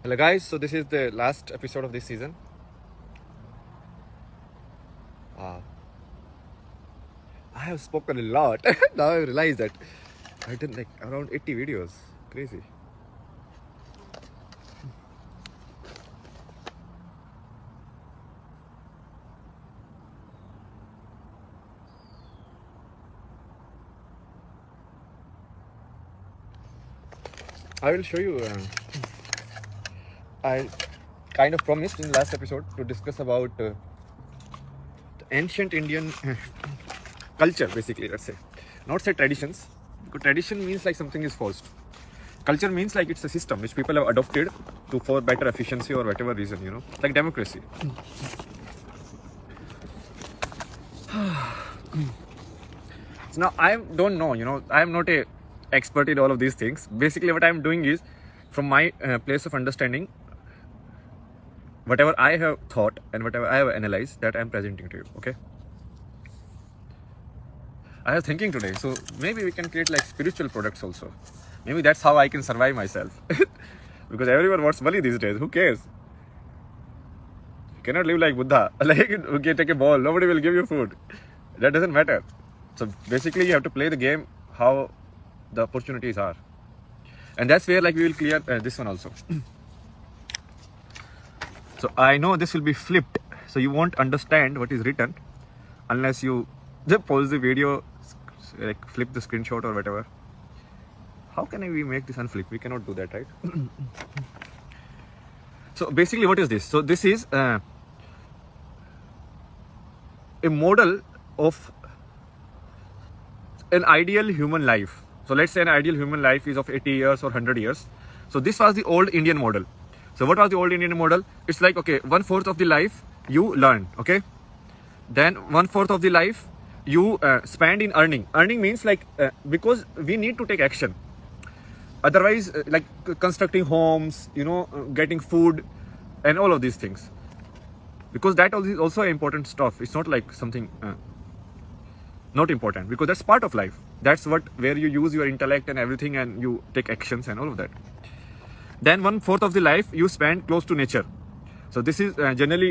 Hello guys, so this is the last episode of this season. I have spoken a lot. Now I realize that I've done like around 80 videos. Crazy. I will show you. I kind of promised in last episode to discuss about the ancient Indian culture, basically. Let's say, not say traditions, because tradition means like something is forced. Culture means like it's a system which people have adopted for better efficiency or whatever reason, like democracy. So now I don't know, I am not a expert in all of these things. Basically, what I am doing is, from my place of understanding, whatever I have thought and whatever I have analyzed, that I am presenting to you. Okay. I was thinking today, so maybe we can create like spiritual products also. Maybe that's how I can survive myself. Because everyone wants money these days. Who cares? You cannot live like Buddha. Like, okay, take a ball. Nobody will give you food. That doesn't matter. So basically, you have to play the game how the opportunities are. And that's where like we will clear this one also. So I know this will be flipped. So you won't understand what is written unless you just pause the video, like flip the screenshot or whatever. How can we make this unflip? We cannot do that, right? So basically, what is this? So this is a model of an ideal human life. So let's say an ideal human life is of 80 years or 100 years. So this was the old Indian model. So what was the old Indian model? It's like, okay, 1/4 of the life you learn, okay? Then 1/4 of the life you spend in earning. Earning means like, because we need to take action. Otherwise, like constructing homes, getting food and all of these things. Because that is also important stuff. It's not like something not important, because that's part of life. That's where you use your intellect and everything and you take actions and all of that. Then 1/4 of the life you spend close to nature. So this is generally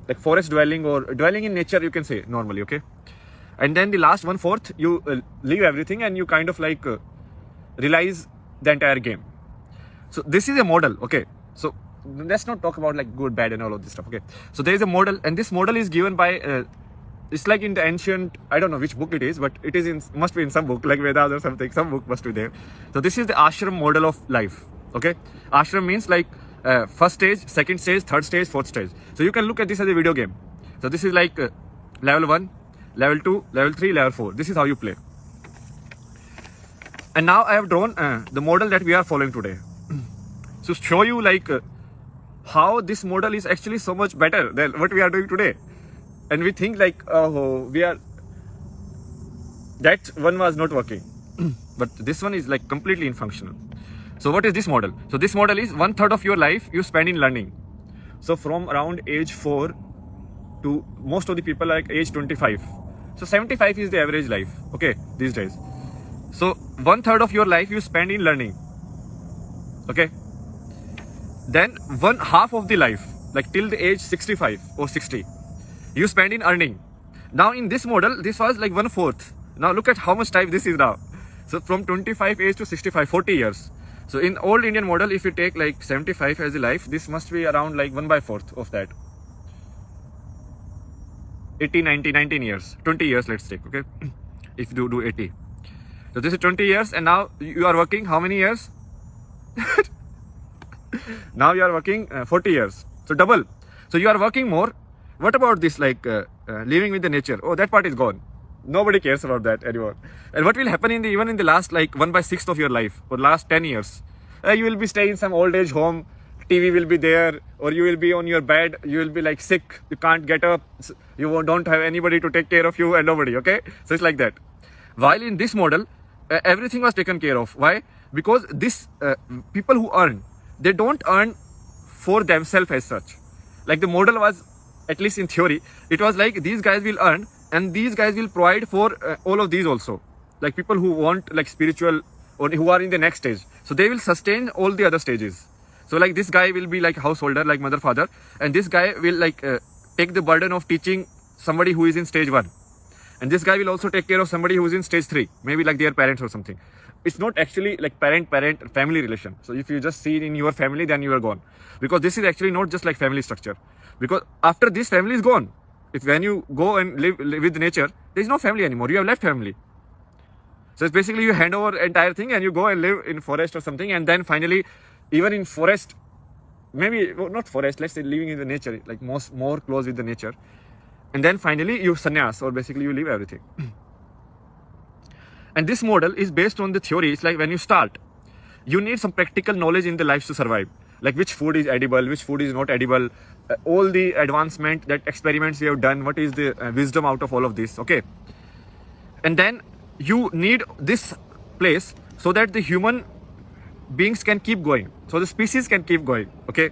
like forest dwelling or dwelling in nature, you can say normally, okay? And then the last 1/4 you leave everything and you kind of like realize the entire game. So this is a model, okay? So let's not talk about like good, bad and all of this stuff, okay? So there is a model, and this model is given by it's like in the ancient, I don't know which book it is, but it is must be in some book like Vedas or something. Some book must be there. So this is the ashram model of life, okay? Ashram means like first stage, second stage, third stage, fourth stage. So you can look at this as a video game. So this is like level 1, level 2, level 3, level 4. This is how you play. And now I have drawn the model that we are following today. So show you like how this model is actually so much better than what we are doing today. And we think like, oh, that one was not working. But this one is like completely infunctional. So what is this model? So this model is 1/3 of your life you spend in learning. So from around age 4 to most of the people like age 25. So 75 is the average life, okay, these days. So 1/3 of your life you spend in learning, okay? Then 1/2 of the life, like till the age 65 or 60, you spend in earning. Now in this model, this was like 1/4. Now look at how much time this is now. So from 25 age to 65, 40 years. So in old Indian model, if you take like 75 as a life, this must be around like 1/4 of that. 80, 90, 19 years, 20 years let's take, okay? If you do 80. So this is 20 years, and now you are working how many years? Now you are working 40 years. So double. So you are working more. What about this like living with the nature? Oh, that part is gone. Nobody cares about that anymore. And what will happen even in the last like 1/6 of your life or last 10 years? You will be staying in some old age home. TV will be there, or you will be on your bed. You will be like sick. You can't get up. You don't have anybody to take care of you and nobody. Okay, so it's like that. While in this model, everything was taken care of. Why? Because this people who earn, they don't earn for themselves as such. Like the model was, at least in theory, it was like these guys will earn and these guys will provide for all of these also. Like people who want like spiritual or who are in the next stage. So they will sustain all the other stages. So like this guy will be like householder, like mother, father, and this guy will like take the burden of teaching somebody who is in stage 1. And this guy will also take care of somebody who is in stage 3, maybe like their parents or something. It's not actually like parent family relation. So if you just see it in your family, then you are gone, because this is actually not just like family structure. Because after this family is gone, if when you go and live with nature, there is no family anymore. You have left family. So it's basically you hand over entire thing and you go and live in forest or something, and then finally, even in forest, maybe not forest, let's say living in the nature, like more close with the nature, and then finally you sannyas, or basically you leave everything. And this model is based on the theory. It's like when you start, you need some practical knowledge in the life to survive, like which food is edible, which food is not edible, all the advancement, that experiments we have done, what is the wisdom out of all of this, okay? And then you need this place so that the human beings can keep going, so the species can keep going, okay?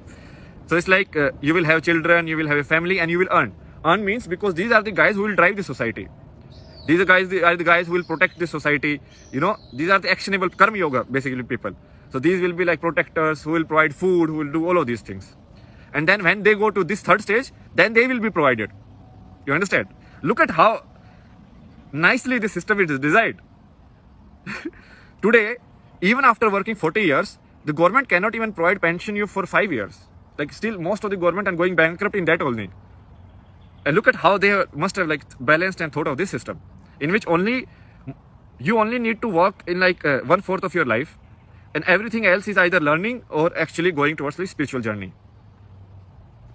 So it's like you will have children, you will have a family, and you will earn. Earn means because these are the guys who will drive the society. These are the guys who will protect the society. You know, these are the actionable karma yoga, basically, people. So these will be like protectors who will provide food, who will do all of these things. And then when they go to this third stage, then they will be provided. You understand? Look at how nicely the system is designed. Today, even after working 40 years, the government cannot even provide pension you for 5 years. Like still most of the government are going bankrupt in that only. And look at how they must have like balanced and thought of this system, in which you only need to work in like 1/4 of your life, and everything else is either learning or actually going towards the spiritual journey.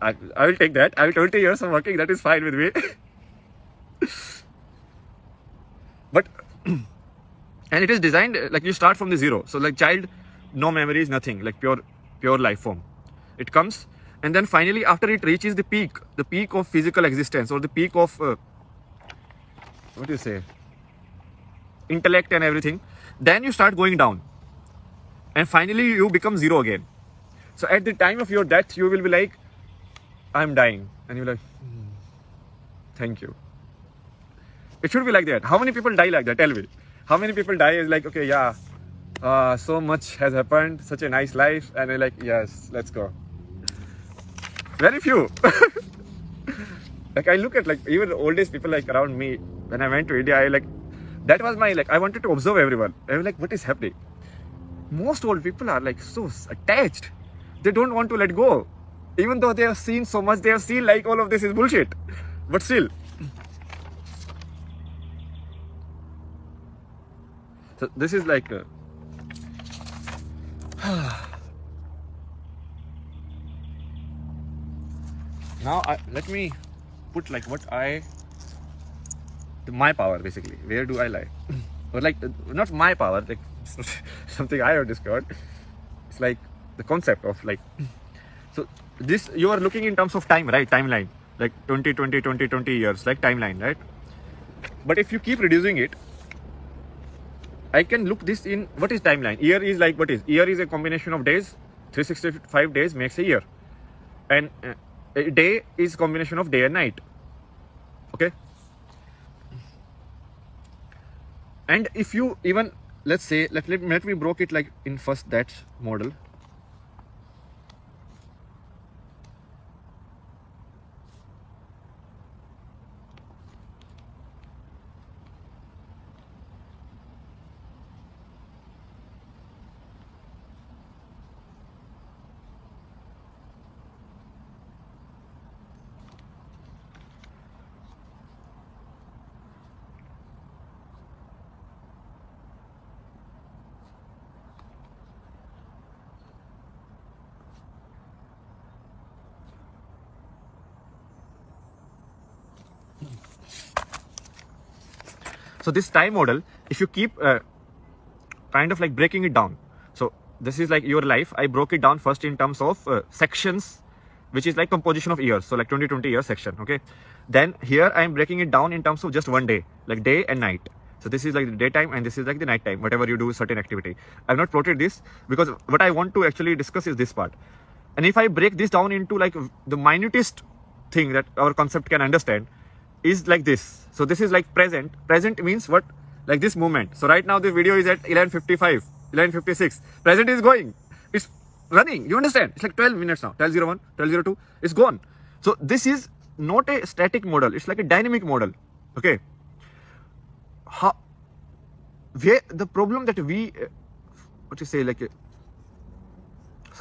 I will take that. I will 20 years of working, that is fine with me. But and it is designed like you start from the zero. So like child, no memories, nothing, like pure life form. It comes, and then finally after it reaches the peak of physical existence, or the peak of what do you say, intellect and everything, then you start going down, and finally you become zero again. So at the time of your death, you will be like, I'm dying, and you're like, thank you. It should be like that. How many people die like that? Tell me. How many people die is like, okay, yeah, so much has happened, such a nice life, and they're like, yes, let's go. Very few. Like I look at like even the oldest people like around me, when I went to India, I like, that was my like, I wanted to observe everyone. I was like, what is happening? Most old people are like so attached. They don't want to let go. Even though they have seen so much, they have seen like all of this is bullshit. But still. So this is like now let me put like my power basically. Where do I lie? Or like not my power, like something I have discovered. It's like the concept of like, so this you are looking in terms of time, right? Timeline, like 20 years, like timeline, right? But if you keep reducing it, I can look this in what is timeline. Year is like, what is year? Is a combination of days. 365 days makes a year, and a day is combination of day and night. Okay. And if you even, let's say, let me broke it like in first that model. So this time model, if you keep kind of like breaking it down, so this is like your life. I broke it down first in terms of sections, which is like composition of years. So like 20 year section, okay. Then here I am breaking it down in terms of just one day, like day and night. So this is like the daytime and this is like the night time, whatever you do certain activity. I've not plotted this because what I want to actually discuss is this part. And if I break this down into like the minutest thing that our concept can understand is like this. So this is like present. Present means what? Like this moment. So right now the video is at 11:55, 11:56. Present is going. It's running. You understand? It's like 12 minutes now. 12:01, 12:02, it's gone. So this is not a static model. It's like a dynamic model. Okay. Where the problem that we,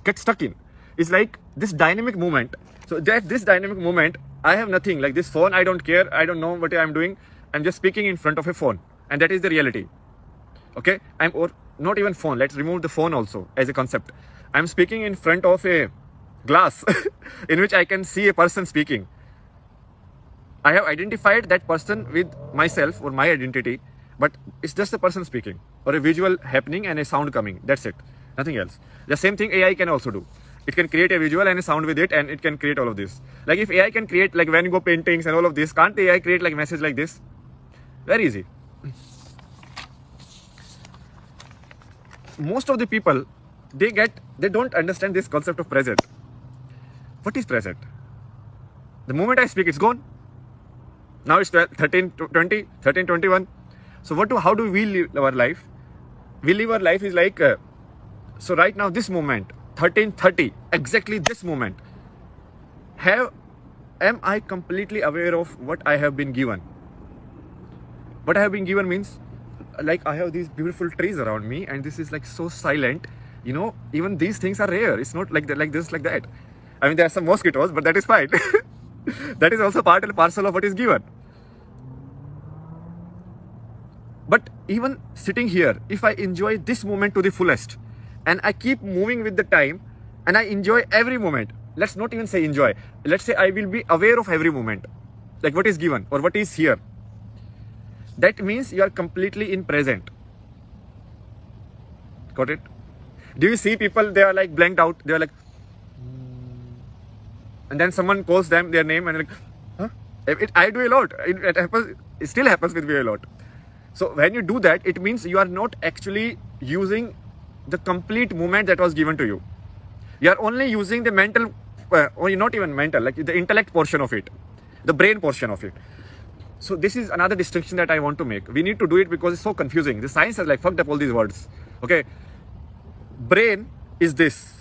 get stuck in is like this dynamic movement. So that this dynamic movement, I have nothing. Like this phone, I don't care. I don't know what I'm doing. I'm just speaking in front of a phone. And that is the reality. Okay. Or not even phone. Let's remove the phone also as a concept. I'm speaking in front of a glass in which I can see a person speaking. I have identified that person with myself or my identity, but it's just a person speaking or a visual happening and a sound coming. That's it. Nothing else. The same thing AI can also do. It can create a visual and a sound with it, and it can create all of this. Like if AI can create like Van Gogh paintings and all of this, can't AI create like message like this? Very easy. Most of the people, they don't understand this concept of present. What is present? The moment I speak, it's gone. Now it's 13, 20, 13, 21. So how do we live our life? We live our life is like, so right now, this moment, 13:30, exactly this moment, am I completely aware of what I have been given? What I have been given means, like I have these beautiful trees around me and this is like so silent, even these things are rare. It's not like this, like that. I mean, there are some mosquitoes, but that is fine. That is also part and parcel of what is given. But even sitting here, if I enjoy this moment to the fullest and I keep moving with the time and I enjoy every moment, let's not even say enjoy. Let's say I will be aware of every moment, like what is given or what is here. That means you are completely in present. Got it? Do you see people, they are like blanked out. They are like, and then someone calls them their name and like, huh? I do a lot. It happens. It still happens with me a lot. So when you do that, it means you are not actually using the complete moment that was given to you. You are only using the mental, or not even mental, like the intellect portion of it, the brain portion of it. So this is another distinction that I want to make. We need to do it because it's so confusing. The science has like fucked up all these words. Okay. Brain is this.